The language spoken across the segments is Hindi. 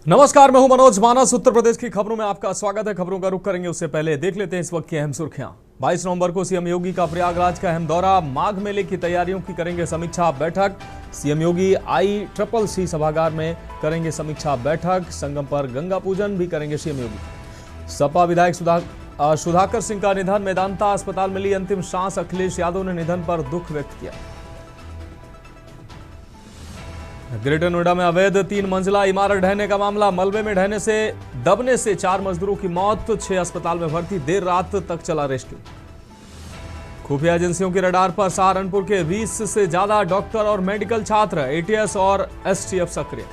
नमस्कार, मैं हूं मनोज मानस। उत्तर प्रदेश की खबरों में आपका स्वागत है। खबरों का रुख करेंगे उससे पहले देख लेते हैं इस वक्त की अहम सुर्खियां। 22 नवंबर को सीएम योगी का प्रयागराज का अहम दौरा, माघ मेले की तैयारियों की करेंगे समीक्षा बैठक। सीएम योगी ICCC सभागार में करेंगे समीक्षा बैठक। संगम पर गंगा पूजन भी करेंगे सीएम योगी। सपा विधायक सुधाकर सिंह का निधन, मेदांता अस्पताल में ली अंतिम सांस। अखिलेश यादव ने निधन पर दुख व्यक्त किया। ग्रेटर नोएडा में अवैध 3 मंजिला इमारत ढहने का मामला, मलबे में ढहने से दबने से 4 मजदूरों की मौत, 6 अस्पताल में भर्ती, देर रात तक चला रेस्क्यू। खुफिया एजेंसियों के रडार पर सहारनपुर के 20 से ज्यादा डॉक्टर और मेडिकल छात्र, ATS और STF सक्रिय।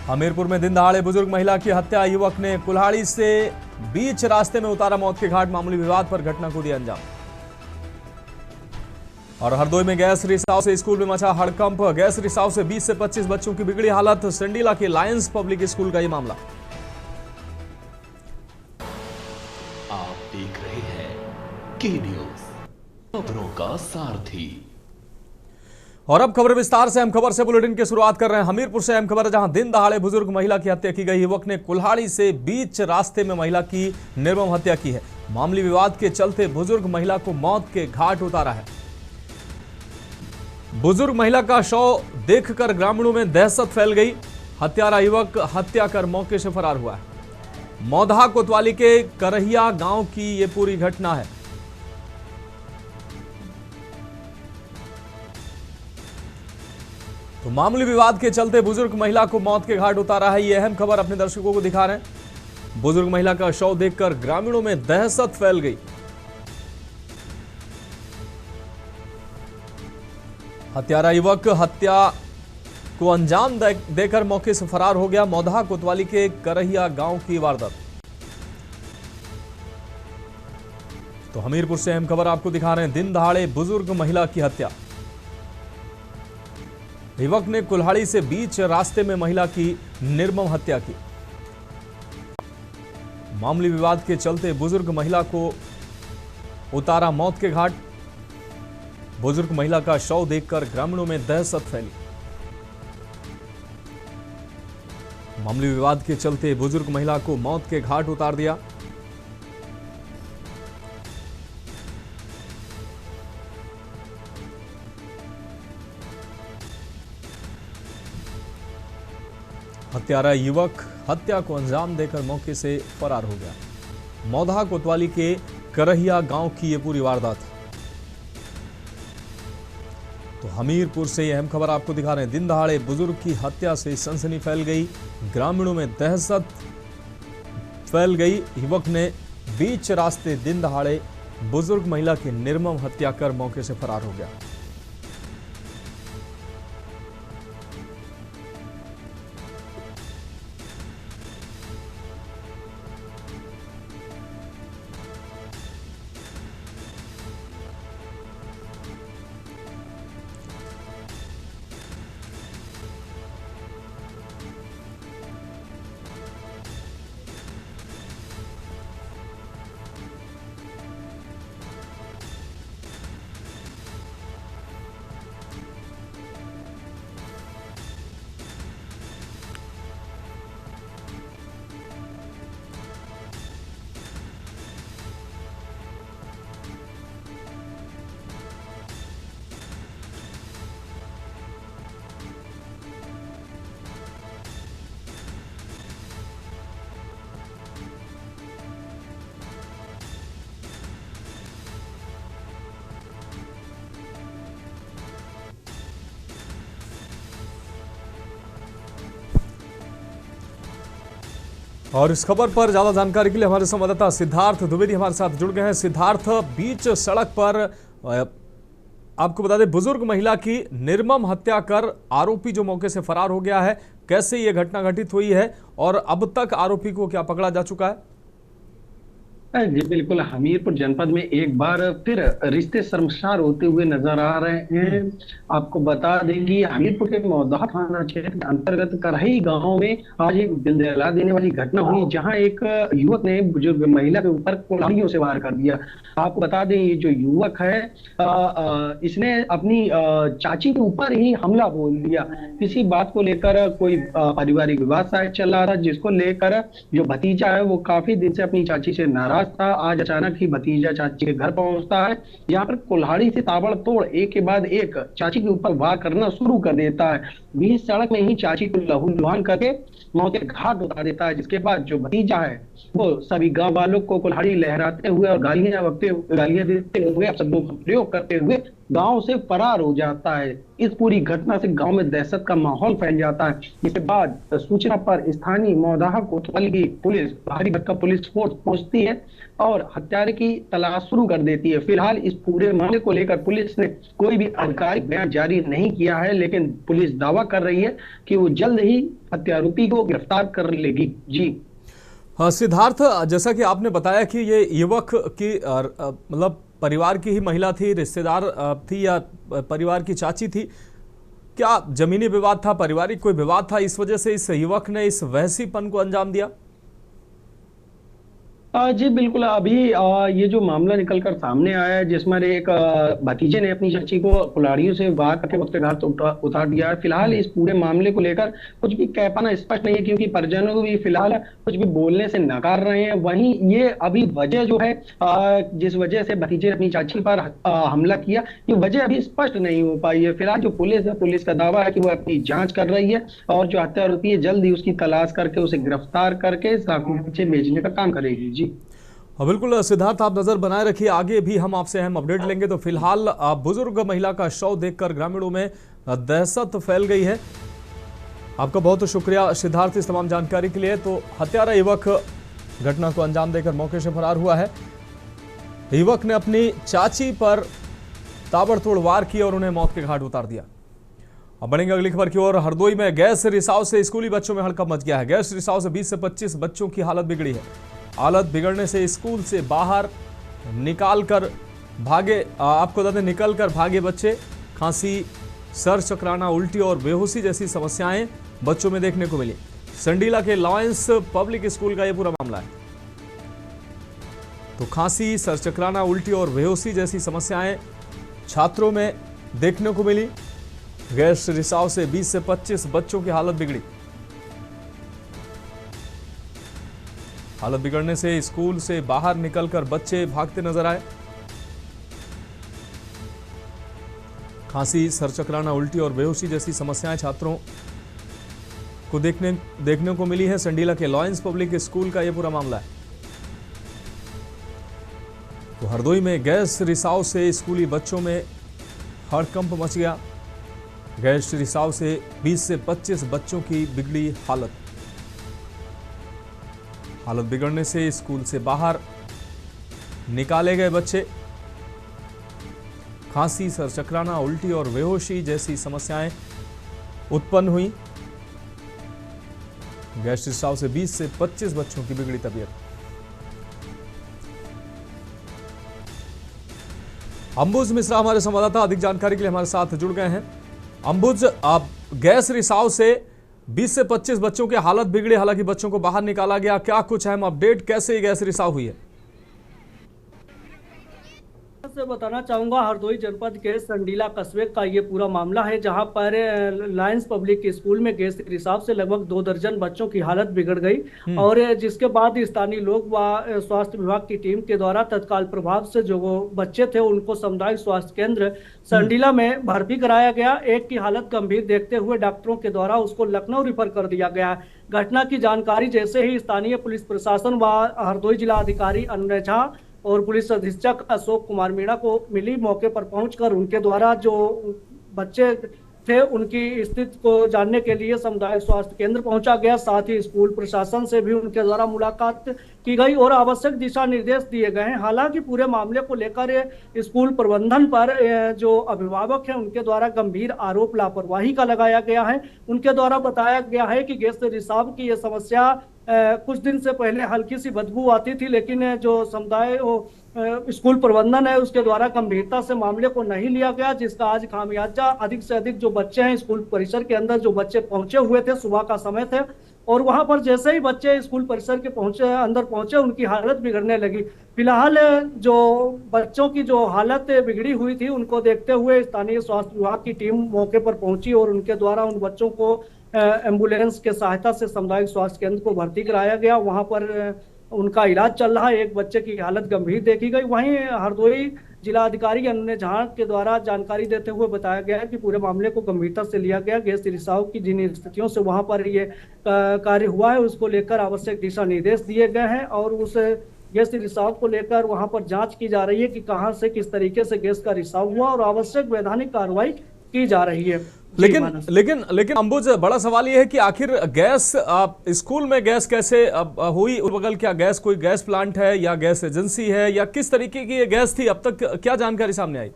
हमीरपुर में दिन दहाड़े बुजुर्ग महिला की हत्या, युवक ने कुल्हाड़ी से बीच रास्ते में उतारा मौत के घाट, मामूली विवाद पर घटना को दिया अंजाम। और हरदोई में गैस रिसाव से स्कूल में मचा हड़कंप, गैस रिसाव से 20 से 25 बच्चों की बिगड़ी हालत। संडीला के लायंस पब्लिक स्कूल का ये मामला। आप देख रहे हैं के न्यूज, खबरों का सारथी। और अब खबर विस्तार से। अहम खबर से बुलेटिन की शुरुआत कर रहे हैं। हमीरपुर से अहम खबर है, जहां दिन दहाड़े बुजुर्ग महिला की हत्या की गई। युवक ने कुल्हाड़ी से बीच रास्ते में महिला की निर्मम हत्या की है। मामूली विवाद के चलते बुजुर्ग महिला को मौत के घाट उतारा है। बुजुर्ग महिला का शव देखकर ग्रामीणों में दहशत फैल गई। हत्यारा युवक हत्या कर मौके से फरार हुआ है। मौधा कोतवाली के करहिया गांव की यह पूरी घटना है। तो मामूली विवाद के चलते बुजुर्ग महिला को मौत के घाट उतारा है। यह अहम खबर अपने दर्शकों को दिखा रहे हैं। बुजुर्ग महिला का शव देखकर ग्रामीणों में दहशत फैल गई। हत्यारा युवक हत्या को अंजाम देकर मौके से फरार हो गया। मौधा कोतवाली के करहिया गांव की वारदात। तो हमीरपुर से अहम खबर आपको दिखा रहे हैं। दिन दहाड़े बुजुर्ग महिला की हत्या, युवक ने कुल्हाड़ी से बीच रास्ते में महिला की निर्मम हत्या की। मामूली विवाद के चलते बुजुर्ग महिला को उतारा मौत के घाट। बुजुर्ग महिला का शव देखकर ग्रामीणों में दहशत फैली। मामूली विवाद के चलते बुजुर्ग महिला को मौत के घाट उतार दिया। हत्यारा युवक हत्या को अंजाम देकर मौके से फरार हो गया। मौधा कोतवाली के करहिया गांव की यह पूरी वारदात। तो हमीरपुर से यह अहम खबर आपको दिखा रहे हैं। दिन दहाड़े बुजुर्ग की हत्या से सनसनी फैल गई, ग्रामीणों में दहशत फैल गई। युवक ने बीच रास्ते दिन दहाड़े बुजुर्ग महिला की निर्मम हत्या कर मौके से फरार हो गया। और इस खबर पर ज्यादा जानकारी के लिए हमारे संवाददाता सिद्धार्थ द्विवेदी हमारे साथ जुड़ गए हैं। सिद्धार्थ, बीच सड़क पर आपको बता दें, बुजुर्ग महिला की निर्मम हत्या कर आरोपी जो मौके से फरार हो गया है, कैसे यह घटना घटित हुई है और अब तक आरोपी को क्या पकड़ा जा चुका है? जी बिल्कुल, हमीरपुर जनपद में एक बार फिर रिश्ते शर्मसार होते हुए नजर आ रहे हैं। आपको बता दें कि हमीरपुर के मौदा थाना क्षेत्र के अंतर्गत करही गांव में आज एक दिल दहला देने वाली घटना हुई, जहां एक युवक ने बुजुर्ग महिला के ऊपर कुल्हाड़ियों से वार कर दिया। आपको बता दें, ये जो युवक है इसने अपनी चाची के ऊपर ही हमला बोल दिया। किसी बात को लेकर कोई पारिवारिक विवाद शायद चल रहा था, जिसको लेकर जो भतीजा है वो काफी दिन से अपनी चाची से नाराज था। आज अचानक ही भतीजा चाची के घर पहुंचता है, यहाँ पर कुल्हाड़ी से ताबड़तोड़ एक के बाद एक चाची के ऊपर वार करना शुरू कर देता है। बीच सड़क में ही चाची को लहूलुहान करके मौत के घाट उतार देता है। जिसके बाद जो भतीजा है वो सभी गांव वालों को कुल्हाड़ी लहराते हुए और गालियां देते हुए शब्दों का प्रयोग करते हुए गांव से फरार हो जाता है। इस पूरी घटना से गांव में दहशत का माहौल फैल जाता है। इसके बाद सूचना पर स्थानीय मौदाहा कोतवाली की पुलिस, भारी भरकम पुलिस फोर्स पहुंचती है और हत्यारे की तलाश शुरू कर देती है। फिलहाल इस पूरे मामले को लेकर पुलिस ने कोई भी आधिकारिक बयान जारी नहीं किया है, लेकिन पुलिस दावा कर रही है कि वो जल्द ही हत्यारोपी को गिरफ्तार कर लेगी। जी हाँ सिद्धार्थ, जैसा कि आपने बताया कि ये युवक की मतलब परिवार की ही महिला थी, रिश्तेदार थी या परिवार की चाची थी, क्या जमीनी विवाद था, पारिवारिक कोई विवाद था, इस वजह से इस युवक ने इस वहसीपन को अंजाम दिया? जी बिल्कुल, अभी ये जो मामला निकल कर सामने आया है, जिसमें एक भतीजे ने अपनी चाची को कुल्हाड़ियों से वार करके उसके घर उतार दिया है। फिलहाल इस पूरे मामले को लेकर कुछ भी कह पाना स्पष्ट नहीं है, क्योंकि परिजनों को भी फिलहाल कुछ भी बोलने से नकार रहे हैं। वहीं ये अभी वजह जो है जिस वजह से भतीजे ने अपनी चाची पर हमला किया, ये वजह अभी स्पष्ट नहीं हो पाई है। फिलहाल जो पुलिस है, पुलिस का दावा है कि वो अपनी जांच कर रही है और जो हत्यारोपी है जल्द ही उसकी तलाश करके उसे गिरफ्तार करके पीछे भेजने का काम करेगी। जी हाँ बिल्कुल सिद्धार्थ, आप नजर बनाए रखिए, आगे भी हम आपसे अहम अपडेट लेंगे। तो फिलहाल बुजुर्ग महिला का शव देखकर ग्रामीणों में दहशत फैल गई है। आपका बहुत शुक्रिया सिद्धार्थ इस तमाम जानकारी के लिए। तो हत्यारा युवक घटना को अंजाम देकर मौके से फरार हुआ है। युवक ने अपनी चाची पर ताबड़तोड़ वार किया और उन्हें मौत के घाट उतार दिया। अब बढ़ेंगे अगली खबर की ओर। हरदोई में गैस रिसाव से स्कूली बच्चों में हड़कंप मच गया है। गैस रिसाव से 20 से 25 बच्चों की हालत बिगड़ी है। हालत बिगड़ने से स्कूल से बाहर निकल कर भागे बच्चे। खांसी, सर चकराना, उल्टी और बेहोशी जैसी समस्याएं बच्चों में देखने को मिली। संडीला के लॉयंस पब्लिक स्कूल का यह पूरा मामला है। तो खांसी, सर चकराना, उल्टी और बेहोशी जैसी समस्याएं छात्रों में देखने को मिली। गैस रिसाव से 20 से 25 बच्चों की हालत बिगड़ी। हालत बिगड़ने से स्कूल से बाहर निकलकर बच्चे भागते नजर आए। खांसी, सर चकराना, उल्टी और बेहोशी जैसी समस्याएं छात्रों को देखने को मिली है। संडीला के लॉयंस पब्लिक स्कूल का यह पूरा मामला है। तो हरदोई में गैस रिसाव से स्कूली बच्चों में हड़कंप मच गया। गैस रिसाव से 20 से 25 बच्चों की बिगड़ी हालत। हालत बिगड़ने से स्कूल से बाहर निकाले गए बच्चे। खांसी, सर चकराना, उल्टी और बेहोशी जैसी समस्याएं उत्पन्न हुई। गैस रिसाव से 20 से 25 बच्चों की बिगड़ी तबीयत। अंबुज मिश्रा हमारे संवाददाता अधिक जानकारी के लिए हमारे साथ जुड़ गए हैं। अंबुज, आप गैस रिसाव से 20 से 25 बच्चों की हालत बिगड़ी, हालांकि बच्चों को बाहर निकाला गया, क्या कुछ अहम अपडेट, कैसे ये गैस रिसाव हुई है? से बताना चाहूंगा, हरदोई जनपद के संडीला कस्बे का ये पूरा मामला है, जहां पर लायंस पब्लिक स्कूल में गैस रिसाव से लगभग 2 दर्जन बच्चों की हालत बिगड़ गई और जिसके बाद स्थानीय लोग व स्वास्थ्य विभाग की टीम के द्वारा तत्काल प्रभाव से जो बच्चे थे उनको सामुदायिक स्वास्थ्य केंद्र संडीला में भर्ती कराया गया। एक की हालत गंभीर देखते हुए डॉक्टरों के द्वारा उसको लखनऊ रिफर कर दिया गया। घटना की जानकारी जैसे ही स्थानीय पुलिस प्रशासन व हरदोई जिला अधिकारी अनुनय झा और पुलिस अधीक्षक अशोक कुमार मीणा को मिली, मौके पर पहुंचकर उनके द्वारा जो बच्चे थे उनकी स्थिति को जानने के लिए सामुदायिक स्वास्थ्य केंद्र पहुंचा गया। साथ ही स्कूल प्रशासन से भी उनके द्वारा मुलाकात की गई और आवश्यक दिशा निर्देश दिए गए हैं। हालांकि पूरे मामले को लेकर स्कूल प्रबंधन पर जो अभिभावक हैं उनके द्वारा गंभीर आरोप लापरवाही का लगाया गया है। उनके द्वारा बताया गया है कि गैस रिसाव की यह समस्या कुछ दिन से पहले हल्की सी बदबू आती थी, लेकिन जो समुदाय स्कूल प्रबंधन है उसके द्वारा गंभीरता से मामले को नहीं लिया गया, जिसका आज खामियाजा अधिक से अधिक जो बच्चे हैं स्कूल परिसर के अंदर, जो बच्चे पहुंचे हुए थे, सुबह का समय थे और वहां पर जैसे ही बच्चे स्कूल परिसर के अंदर पहुंचे उनकी हालत बिगड़ने लगी। फिलहाल जो बच्चों की जो हालत बिगड़ी हुई थी उनको देखते हुए स्थानीय स्वास्थ्य विभाग की टीम मौके पर पहुंची और उनके द्वारा उन बच्चों को एम्बुलेंस के सहायता से सामुदायिक स्वास्थ्य केंद्र को भर्ती कराया गया। वहां पर उनका इलाज चल रहा है। एक बच्चे की हालत गंभीर देखी गई। वहीं हरदोई जिला अधिकारी अन्य जहां के द्वारा जानकारी देते हुए बताया गया कि पूरे मामले को गंभीरता से लिया गया। गैस रिसाव की जिन स्थितियों से वहां पर ये कार्य हुआ है उसको लेकर आवश्यक दिशा निर्देश दिए गए हैं और उस गैस रिसाव को लेकर वहां पर जांच की जा रही है कि कहां से किस तरीके से गैस का रिसाव हुआ और आवश्यक वैधानिक कार्रवाई की जा रही है। लेकिन अंबुज, बड़ा सवाल यह है कि आखिर गैस स्कूल में गैस कैसे हुई? बगल क्या गैस कोई गैस प्लांट है या गैस एजेंसी है या किस तरीके की ये गैस थी? अब तक क्या जानकारी सामने आई?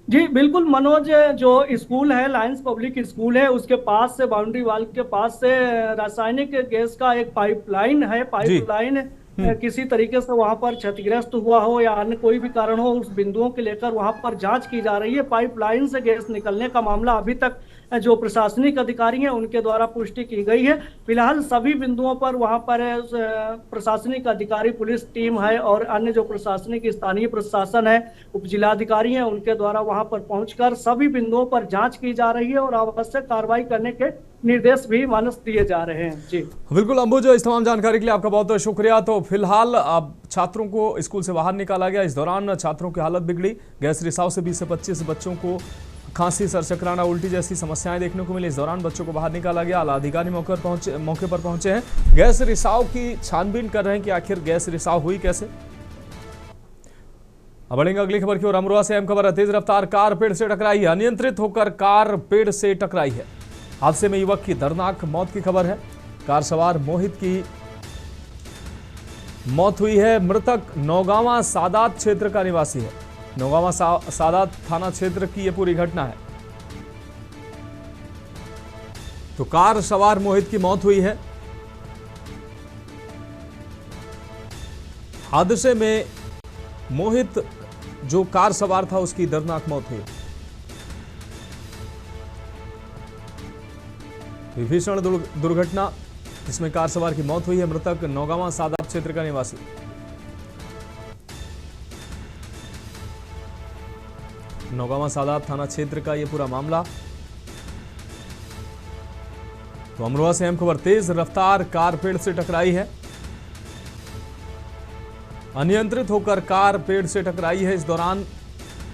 जी बिल्कुल मनोज, जो स्कूल है लायंस पब्लिक स्कूल है उसके पास से, बाउंड्री वाल के पास से रासायनिक गैस का एक पाइपलाइन है। पाइपलाइन किसी तरीके से वहां पर क्षतिग्रस्त हुआ हो या अन्य कोई भी कारण हो, उस बिंदुओं के लेकर वहां पर जांच की जा रही है। पाइपलाइन से गैस निकलने का मामला अभी तक जो प्रशासनिक अधिकारी हैं उनके द्वारा पुष्टि की गई है। फिलहाल सभी बिंदुओं पर वहां पर प्रशासनिक अधिकारी, पुलिस टीम है और अन्य जो प्रशासनिक स्थानीय प्रशासन है, उप जिलाधिकारी हैं, उनके द्वारा वहां पर पहुंचकर सभी बिंदुओं पर जांच की जा रही है और आवश्यक कार्रवाई करने के निर्देश भी मानस दिए जा रहे हैं। जी बिल्कुल अंबुज, इस तमाम जानकारी के लिए आपका बहुत बहुत शुक्रिया। तो फिलहाल अब छात्रों को स्कूल से बाहर निकाला गया। इस दौरान छात्रों की हालत बिगड़ी। गैस रिसाव से 20 से 25 बच्चों को खांसी, सर चकराना, उल्टी जैसी समस्याएं देखने को मिली। इस दौरान बच्चों को बाहर निकाला गया। आला अधिकारी मौके पर पहुंचे हैं। गैस रिसाव की छानबीन कर रहे हैं कि आखिर गैस रिसाव हुई कैसे। अब बढ़ेंगे अगली खबर की ओर। अमरोहा से अहम खबर है। तेज रफ्तार कार पेड़ से टकराई है। अनियंत्रित होकर कार पेड़ से टकराई है। हादसे में युवक की दर्दनाक मौत की खबर है। कार सवार मोहित की मौत हुई है। मृतक नौगांवा सादात क्षेत्र का निवासी है। नौगांवा सादात थाना क्षेत्र की यह पूरी घटना है। तो कार सवार मोहित की मौत हुई है। हादसे में मोहित जो कार सवार था उसकी दर्दनाक मौत हुई। भीषण दुर्घटना जिसमें कार सवार की मौत हुई है। मृतक नौगांवा सादात क्षेत्र का निवासी। नौगांवा सादात थाना क्षेत्र का यह पूरा मामला। तो अमरोहा से अहम खबर। तेज रफ्तार कार पेड़ से टकराई है। अनियंत्रित होकर कार पेड़ से टकराई है। इस दौरान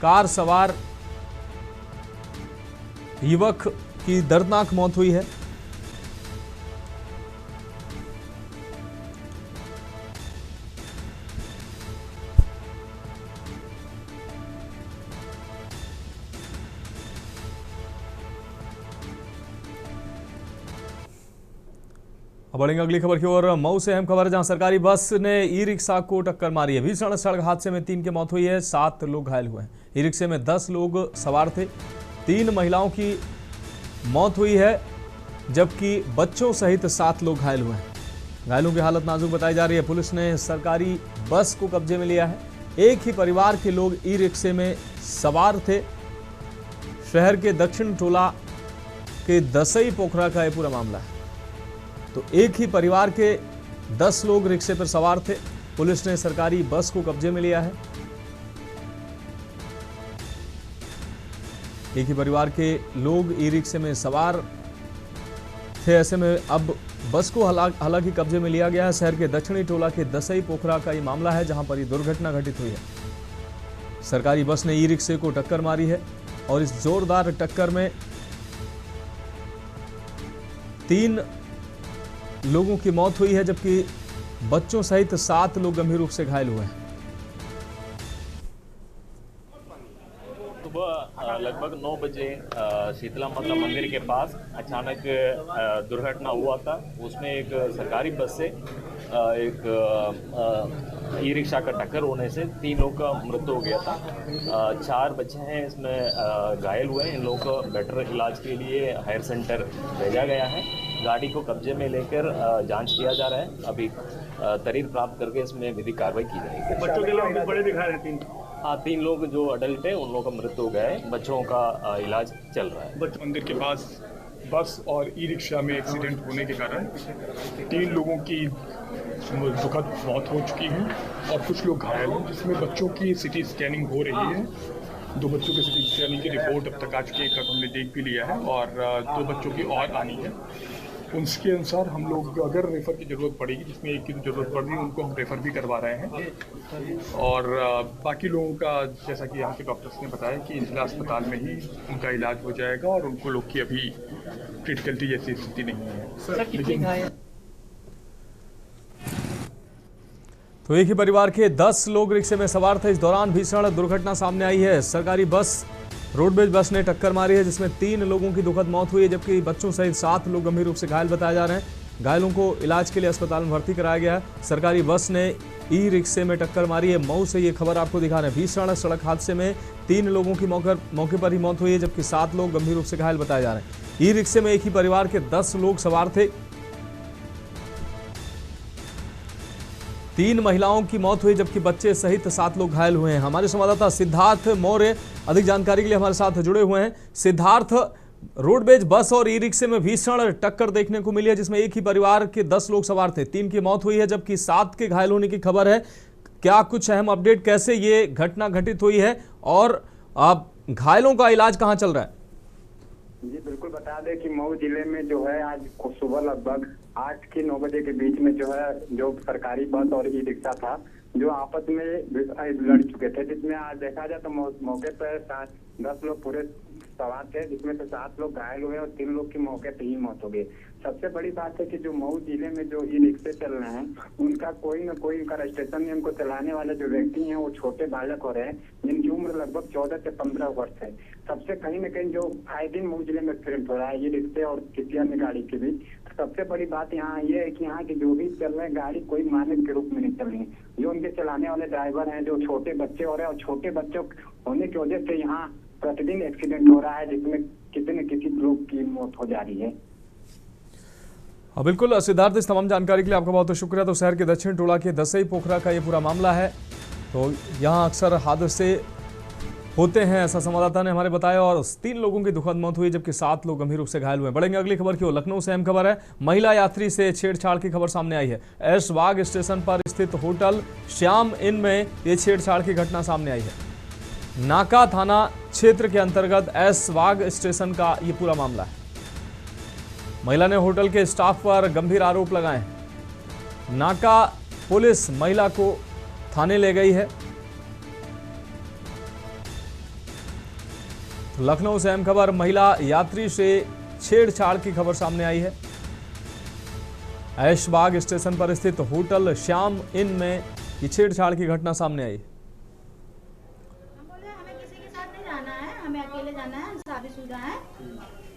कार सवार युवक की दर्दनाक मौत हुई है। अब बढ़ेंगे अगली खबर की ओर। मऊ से अहम खबर है, जहां सरकारी बस ने ई रिक्शा को टक्कर मारी है। भीषण सड़क हादसे में 3 की मौत हुई है। 7 लोग घायल हुए हैं। ई रिक्शे में 10 लोग सवार थे। 3 महिलाओं की मौत हुई है जबकि बच्चों सहित 7 लोग घायल हुए हैं। घायलों की हालत नाजुक बताई जा रही है। पुलिस ने सरकारी बस को कब्जे में लिया है। एक ही परिवार के लोग ई रिक्शे में सवार थे। शहर के दक्षिण टोला के दसई पोखरा का यह पूरा मामला है। तो एक ही परिवार के 10 लोग रिक्शे पर सवार थे। पुलिस ने सरकारी बस को कब्जे में लिया है। एक ही परिवार के लोग ई रिक्शे में सवार थे। ऐसे में अब बस को हालांकि कब्जे में लिया गया है। शहर के दक्षिणी टोला के दसई पोखरा का ये मामला है जहां पर ये दुर्घटना घटित हुई है। सरकारी बस ने ई रिक्शे को टक्कर मारी है और इस जोरदार टक्कर में 3 लोगों की मौत हुई है जबकि बच्चों सहित 7 लोग गंभीर रूप से घायल हुए हैं। सुबह लगभग 9 बजे शीतला माता मंदिर के पास अचानक दुर्घटना हुआ था। उसमें एक सरकारी बस से एक ई रिक्शा का टक्कर होने से 3 लोग का मृत्यु हो गया था। 4 बच्चे हैं इसमें घायल हुए हैं। इन लोगों को बेटर इलाज के लिए हायर सेंटर भेजा गया है। गाड़ी को कब्जे में लेकर जांच किया जा रहा है। अभी तरीर प्राप्त करके इसमें विधिक कार्रवाई की जाएगी। बच्चों के लिए बड़े दिखा रहे हैं 3। हाँ, 3 लोग जो अडल्ट है उन लोगों का मृत्यु हो गया है। बच्चों का इलाज चल रहा है। मंदिर के पास बस और ई रिक्शा में एक्सीडेंट होने के कारण 3 लोगों की दुखद मौत हो चुकी है और कुछ लोग घायल हैं, जिसमें बच्चों की सिटी स्कैनिंग हो रही है। 2 बच्चों की सिटी स्कैनिंग की रिपोर्ट अब तक आ चुकी है, एक हमने देख भी लिया है और 2 बच्चों की और आनी है। उसके अनुसार हम लोग अगर रेफ़र की ज़रूरत पड़ेगी, जिसमें एक की ज़रूरत पड़ रही है, उनको हम रेफ़र भी करवा रहे हैं। और बाकी लोगों का जैसा कि यहाँ के डॉक्टर्स ने बताया कि जिला अस्पताल में ही उनका इलाज हो जाएगा और उनको लोग की अभी क्रिटिकलिटी जैसी स्थिति नहीं है। लेकिन तो एक ही परिवार के 10 लोग रिक्शे में सवार थे। इस दौरान भीषण दुर्घटना सामने आई है। सरकारी बस रोडवेज बस ने टक्कर मारी है, जिसमें 3 लोगों की दुखद मौत हुई है, जबकि बच्चों सहित 7 लोग गंभीर रूप से घायल बताए जा रहे हैं। घायलों को इलाज के लिए अस्पताल में भर्ती कराया गया है। सरकारी बस ने ई रिक्शे में टक्कर मारी है। मऊ से ये खबर आपको दिखा रहे हैं। भीषण सड़क हादसे में 3 लोगों की मौके पर ही मौत हुई है, जबकि 7 लोग गंभीर रूप से घायल बताए जा रहे हैं। ई रिक्शे में एक ही परिवार के 10 लोग सवार थे। 3 महिलाओं की मौत हुई, जबकि बच्चे सहित 7 लोग घायल हुए हैं। हमारे संवाददाता सिद्धार्थ मौर्य अधिक जानकारी के लिए हमारे साथ जुड़े हुए हैं। सिद्धार्थ, रोडवेज बस और ई रिक्शे में भीषण टक्कर देखने को मिली है, जिसमें एक ही परिवार के 10 लोग सवार थे। 3 की मौत हुई है, जबकि 7 के घायल होने की खबर है। क्या कुछ अहम अपडेट, कैसे ये घटना घटित हुई है और घायलों का इलाज कहाँ चल रहा है? जी बिल्कुल, बता दें कि मऊ जिले में जो है आज सुबह लगभग 8 के 9 बजे के बीच में जो है जो सरकारी बस और ई रिक्शा था जो आपस में लड़ चुके थे, जिसमें आज देखा जाए तो मौके पर 10 लोग पूरे सवार थे, जिसमें से 7 लोग घायल हुए और 3 लोग की मौके पे ही मौत हो गई। सबसे बड़ी बात है कि जो मऊ जिले में जो ई रिक्शे चल रहे हैं उनका कोई न कोई उनका रजिस्ट्रेशन में उनको चलाने वाले जो व्यक्ति हैं वो छोटे बालक हो रहे हैं, जिनकी उम्र लगभग 14 से 15 वर्ष है। सबसे कहीं न कहीं जो आए दिन मऊ जिले में एक्सीडेंट हो रहा है ई रिक्शे और किसी अन्य गाड़ी के बीच। सबसे बड़ी बात यहाँ ये है कि यहाँ की जो भी चल रहे गाड़ी कोई मानक के रूप में नहीं चल रही है। जो उनके चलाने वाले ड्राइवर हैं, जो छोटे बच्चे हो रहे हैं और छोटे बच्चों होने की वजह से यहाँ प्रतिदिन एक्सीडेंट हो रहा है, जिसमें किसी न किसी लोग की मौत हो जा रही है। हाँ बिल्कुल सिद्धार्थ, इस तमाम जानकारी के लिए आपका बहुत बहुत शुक्रिया। तो शहर के दक्षिण टोला के दसई पोखरा का ये पूरा मामला है। तो यहाँ अक्सर हादसे होते हैं, ऐसा संवाददाता ने हमारे बताया, और 3 लोगों की दुखद मौत हुई, जबकि 7 लोग गंभीर रूप से घायल हुए। बढ़ेंगे अगली खबर की ओर। लखनऊ से अहम खबर है। महिला यात्री से छेड़छाड़ की खबर सामने आई है। ऐशबाग स्टेशन पर स्थित होटल श्याम इन में ये छेड़छाड़ की घटना सामने आई है। नाका थाना क्षेत्र के अंतर्गत ऐशबाग स्टेशन का ये पूरा मामला है। महिला ने होटल के स्टाफ पर गंभीर आरोप लगाए हैं। नाका पुलिस महिला को थाने ले गई है। लखनऊ से अहम खबर, महिला यात्री से छेड़छाड़ की खबर सामने आई है। ऐशबाग स्टेशन पर स्थित होटल श्याम इन में ये छेड़छाड़ की घटना सामने आई। हम बोले हमें किसी के साथ नहीं जाना है, हमें अकेले जाना है, शादीशुदा है।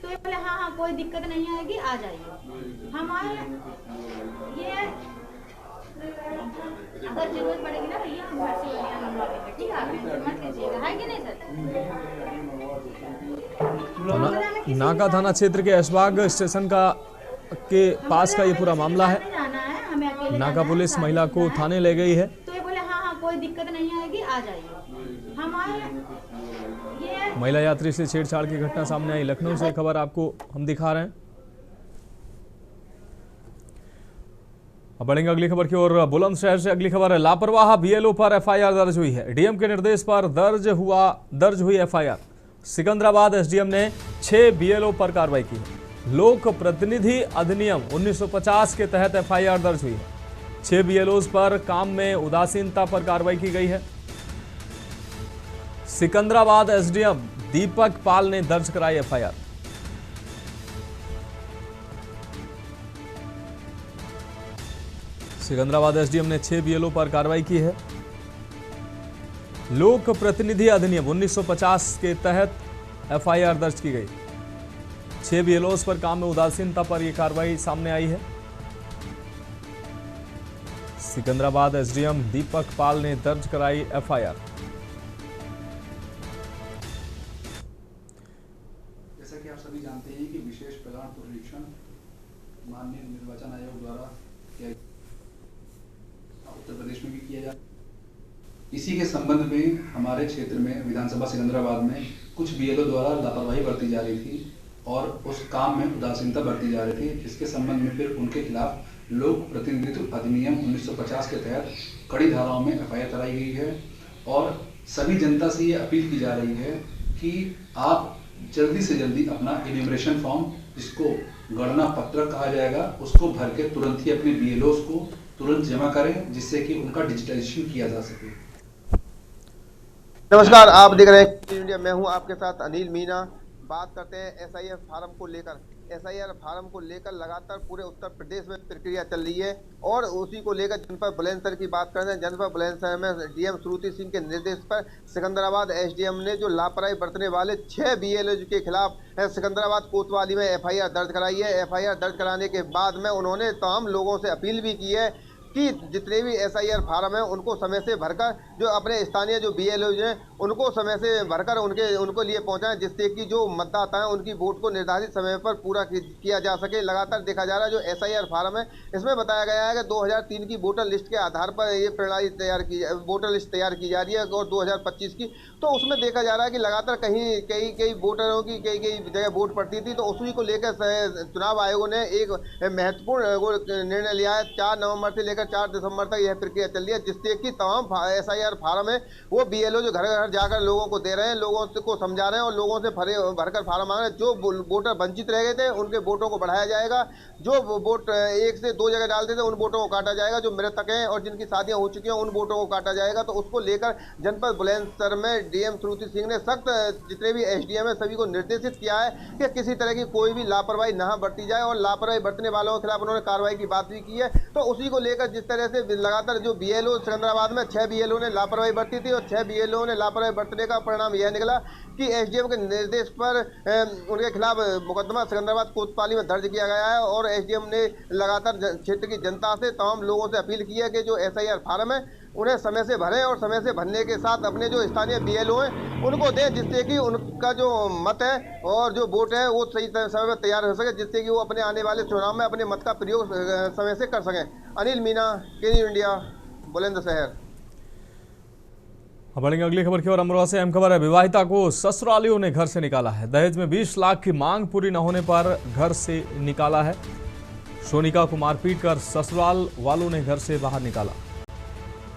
तो ये बोले हाँ कोई दिक्कत नहीं आएगी, आ जाइए। हमारे ये अगर जरूरत पड़ेगी ना भैया हम घर से बढ़िया मंगवा देंगे, ठीक है? आप टेंशन मत लीजिएगा, है कि नहीं सर? नाका थाना क्षेत्र के ऐशबाग स्टेशन के पास का ये पूरा मामला है। नाका पुलिस महिला को थाने ले गई है। तो ये बोले हाँ कोई दिक्कत नहीं आएगी, आ जाइए। हमारे ये महिला यात्री से छेड़छाड़ की घटना सामने आई। लखनऊ से खबर आपको हम दिखा रहे हैं। अब बढ़ेंगे अगली खबर की ओर। बुलंदशहर से अगली खबर है। लापरवाह बीएलओ पर एफआईआर दर्ज हुई है। डीएम के निर्देश पर दर्ज हुई एफआईआर। सिकंदराबाद एसडीएम ने 6 बीएलओ पर कार्रवाई की है। लोक प्रतिनिधि अधिनियम 1950 के तहत एफआईआर दर्ज हुई है। 6 बीएलओज पर काम में उदासीनता पर कार्रवाई की गई है। सिकंदराबाद एसडीएम दीपक पाल ने दर्ज कराई एफआईआर। सिकंदराबाद एसडीएम ने 6 बीएलओ पर कार्रवाई की है। लोक प्रतिनिधि अधिनियम 1950 के तहत एफआईआर दर्ज की गई। 6 बीएलओज पर काम में उदासीनता पर यह कार्रवाई सामने आई है। सिकंदराबाद एसडीएम दीपक पाल ने दर्ज कराई एफआईआर। जैसा कि आप सभी जानते हैं कि विशेष प्रकरण पुनरीक्षण माननीय निर्वाचन आयोग द्वारा किया उत्तर प्रदेश में भी किया जाता है। इसी के संबंध में हमारे क्षेत्र में विधानसभा सिकंदराबाद में कुछ बीएलओ द्वारा लापरवाही बरती जा रही थी और उस काम में उदासीनता बरती जा रही थी, जिसके संबंध में फिर उनके खिलाफ लोक प्रतिनिधित्व अधिनियम 1950 के तहत कड़ी धाराओं में एफआईआर कराई गई है। और सभी जनता से ये अपील की जा रही है कि आप जल्दी से जल्दी अपना इन्यूमरेशन फॉर्म, जिसको गणना पत्रक कहा जाएगा, उसको भर के तुरंत ही अपने बीएलओस को तुरंत जमा करें, जिससे कि उनका डिजिटाइजेशन किया जा सके। नमस्कार, आप देख रहे हैं इंडिया। मैं हूं आपके साथ अनिल मीना। बात करते हैं एसआईआर फार्म को लेकर। एसआईआर फार्म को लेकर लगातार पूरे उत्तर प्रदेश में प्रक्रिया चल रही है और उसी को लेकर जनपद बुलंदशहर की बात करते हैं। जनपद बुलंदशहर में डीएम श्रुति सिंह के निर्देश पर सिकंदराबाद एसडीएम ने जो लापरवाही बरतने वाले 6 बीएलओ के खिलाफ सिकंदराबाद कोतवाली में एफआईआर दर्ज कराई है। एफआईआर दर्ज कराने के बाद में उन्होंने तमाम लोगों से अपील भी की है कि जितने भी एसआईआर फार्म है उनको समय से भरकर, जो अपने स्थानीय जो बीएलओ हैं उनको समय से भरकर उनको लिए पहुंचाएं, जिससे कि जो मतदाता हैं उनकी वोट को निर्धारित समय पर पूरा किया जा सके। लगातार देखा जा रहा है जो एसआईआर फार्म है, इसमें बताया गया है कि 2003 की वोटर लिस्ट के आधार पर ये प्रणाली वोटर लिस्ट तैयार की जा रही है और 2025 की, तो उसमें देखा जा रहा है कि लगातार कई वोटरों की कई जगह वोट पड़ती थी। तो उसी को लेकर चुनाव आयोग ने एक महत्वपूर्ण निर्णय लिया है। 4 नवंबर से लेकर 4 दिसंबर तक यह प्रक्रिया चल रही है, जिससे कि तमाम एसआईआर फार्म है वो बीएलओ जो घर घर जाकर लोगों को दे रहे हैं, लोगों को समझा रहे हैं और लोगों से भरकर फार्म मांग रहे हैं। जो वोटर वंचित रह गए थे उनके वोटों को बढ़ाया जाएगा, जो वोट 1 से 2 जगह डालते थे उन वोटों को काटा जाएगा, जो मृतक हैं और जिनकी शादियां हो चुकी हैं उन वोटों को काटा जाएगा। तो उसको लेकर जनपद बुलंदशहर में डीएम श्रुति सिंह ने सख्त जितने भी एसडीएम है सभी को निर्देशित किया है कि किसी तरह की कोई भी लापरवाही न बरती जाए और लापरवाही बरतने वालों के खिलाफ उन्होंने कार्रवाई की बात भी की है। तो उसी को लेकर जिस तरह से लगातार जो बीएलओ सिकंदराबाद में 6 बीएलओ ने लापरवाही बरती थी और 6 बीएलओ ने लापरवाही बरतने का परिणाम यह निकला कि एसडीएम के निर्देश पर उनके खिलाफ मुकदमा सिकंदराबाद कोतवाली में दर्ज किया गया है। और एसडीएम ने लगातार क्षेत्र की जनता से, तमाम लोगों से अपील की है कि जो एसआईआर फार्म है उन्हें समय से भरें और समय से भरने के साथ अपने जो स्थानीय बीएलओ हैं उनको दें, जिससे कि उनका जो मत है और जो वोट है वो सही समय पर तैयार हो सके, जिससे कि वो अपने आने वाले चुनाव में अपने मत का प्रयोग समय से कर सकें। अनिल मीना, केनी इंडिया, बुलंदशहर। अब बढ़ेंगे अगली खबर की ओर। अमरोहा से अहम खबर है, विवाहिता को ससुरालियों ने घर से निकाला है। दहेज में 20 लाख की मांग पूरी न होने पर घर से निकाला है। सोनिका को मारपीट कर ससुराल वालों ने घर से बाहर निकाला।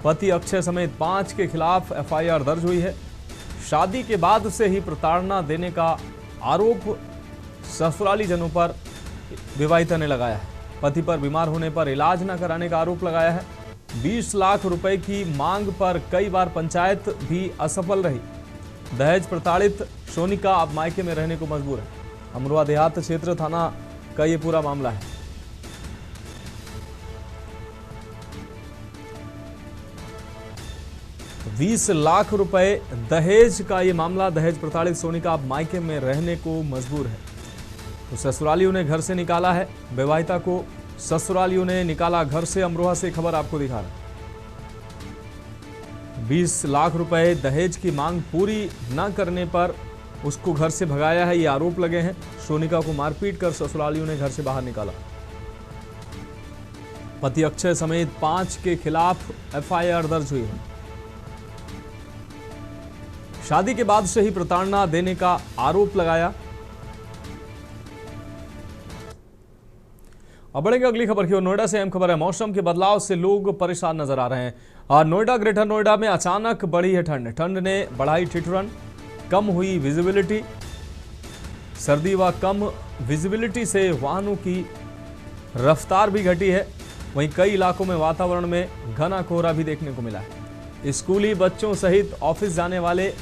पति अक्षय समेत 5 के खिलाफ एफआईआर दर्ज हुई है। शादी के बाद से ही प्रताड़ना देने का आरोप ससुराली जनों पर विवाहिता ने लगाया है। पति पर बीमार होने पर इलाज न कराने का आरोप लगाया है। 20 लाख रुपए की मांग पर कई बार पंचायत भी असफल रही। दहेज प्रताड़ित सोनिका अब मायके में रहने को मजबूर है। अमरोहा देहात क्षेत्र थाना का ये पूरा मामला है। तो 20 लाख रुपए दहेज का ये मामला। दहेज प्रताड़ित सोनिका अब मायके में रहने को मजबूर है। तो ससुरालियों ने घर से निकाला है। विवाहिता को ससुरालियों ने निकाला घर से। अमरोहा से खबर आपको दिखा रहा है। 20 लाख रुपए दहेज की मांग पूरी न करने पर उसको घर से भगाया है, ये आरोप लगे हैं। सोनिका को मारपीट कर ससुरालियों ने घर से बाहर निकाला। पति अक्षय समेत 5 के खिलाफ एफआईआर दर्ज हुई है। शादी के बाद से ही प्रताड़ना देने का आरोप लगाया। अब बढ़ेंगे अगली खबर की ओर। नोएडा से अहम खबर है, मौसम के बदलाव से लोग परेशान नजर आ रहे हैं। और नोएडा, ग्रेटर नोएडा में अचानक बढ़ी है ठंड। ठंड ने बढ़ाई ठिठुरन, कम हुई विजिबिलिटी। सर्दी व कम विजिबिलिटी से वाहनों की रफ्तार भी घटी है। वहीं कई इलाकों में वातावरण में घना कोहरा भी देखने को मिला है। स्कूली बच्चों सहित ऑफिस जाने वाले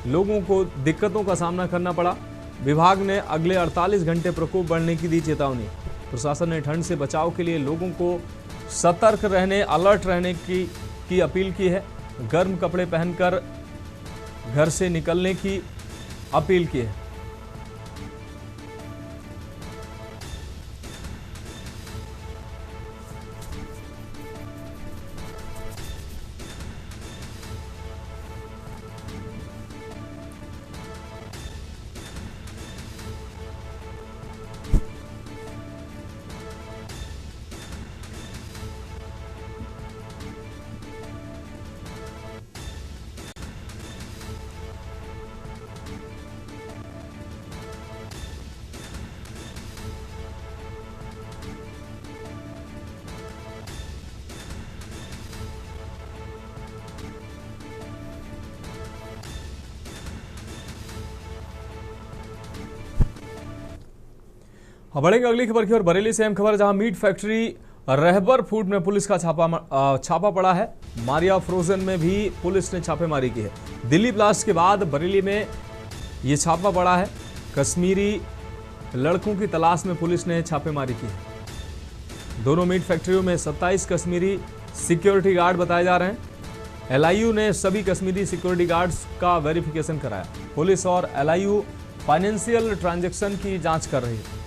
लोगों को दिक्कतों का सामना करना पड़ा। विभाग ने अगले 48 घंटे प्रकोप बढ़ने की दी चेतावनी। प्रशासन ने ठंड से बचाव के लिए लोगों को सतर्क रहने, अलर्ट रहने की अपील की है। गर्म कपड़े पहनकर घर से निकलने की अपील की है। बढ़ेंगे अगली खबर की ओर। बरेली से अहम खबर, जहां मीट फैक्ट्री रहबर फूड में पुलिस का छापा पड़ा है। मारिया फ्रोजन में भी पुलिस ने छापेमारी की है। दिल्ली ब्लास्ट के बाद बरेली में ये छापा पड़ा है। कश्मीरी लड़कों की तलाश में पुलिस ने छापेमारी की है। दोनों मीट फैक्ट्रियों में 27 कश्मीरी सिक्योरिटी गार्ड बताए जा रहे हैं। LIU ने सभी कश्मीरी सिक्योरिटी गार्ड्स का वेरिफिकेशन कराया। पुलिस और LIU फाइनेंशियल ट्रांजैक्शन की जांच कर रही है।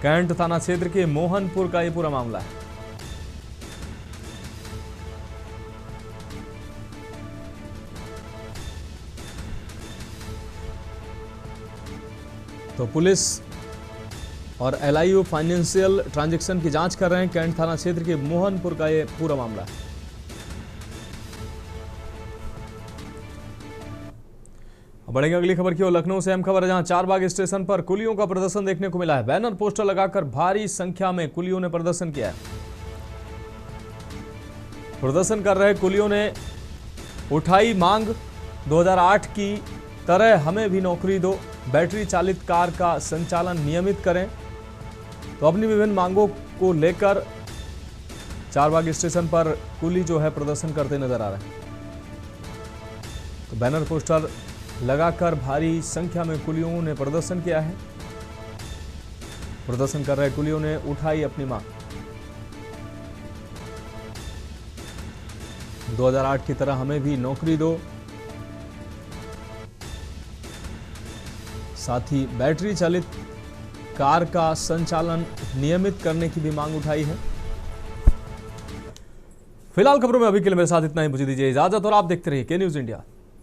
कैंट थाना क्षेत्र के मोहनपुर का ये पूरा मामला है। तो पुलिस और LIU फाइनेंशियल ट्रांजैक्शन की जांच कर रहे हैं। कैंट थाना क्षेत्र के मोहनपुर का ये पूरा मामला है। बढ़ेंगे अगली खबर की ओर। लखनऊ से अहम खबर है, जहां चारबाग स्टेशन पर कुलियों का प्रदर्शन देखने को मिला है। बैनर पोस्टर लगाकर भारी संख्या में कुलियों ने प्रदर्शन किया है। प्रदर्शन कर रहे कुलियों ने उठाई मांग, 2008 की तरह हमें भी नौकरी दो, बैटरी चालित कार का संचालन नियमित करें। तो अपनी विभिन्न मांगों को लेकर चारबाग स्टेशन पर कुली जो है प्रदर्शन करते नजर आ रहे हैं। तो बैनर पोस्टर लगाकर भारी संख्या में कुलियों ने प्रदर्शन किया है। प्रदर्शन कर रहे कुलियों ने उठाई अपनी मांग। 2008 की तरह हमें भी नौकरी दो, साथ ही बैटरी चालित कार का संचालन नियमित करने की भी मांग उठाई है। फिलहाल खबरों में अभी के लिए मेरे साथ इतना ही। मुझे दीजिए इजाजत और आप देखते रहिए के न्यूज़ इंडिया।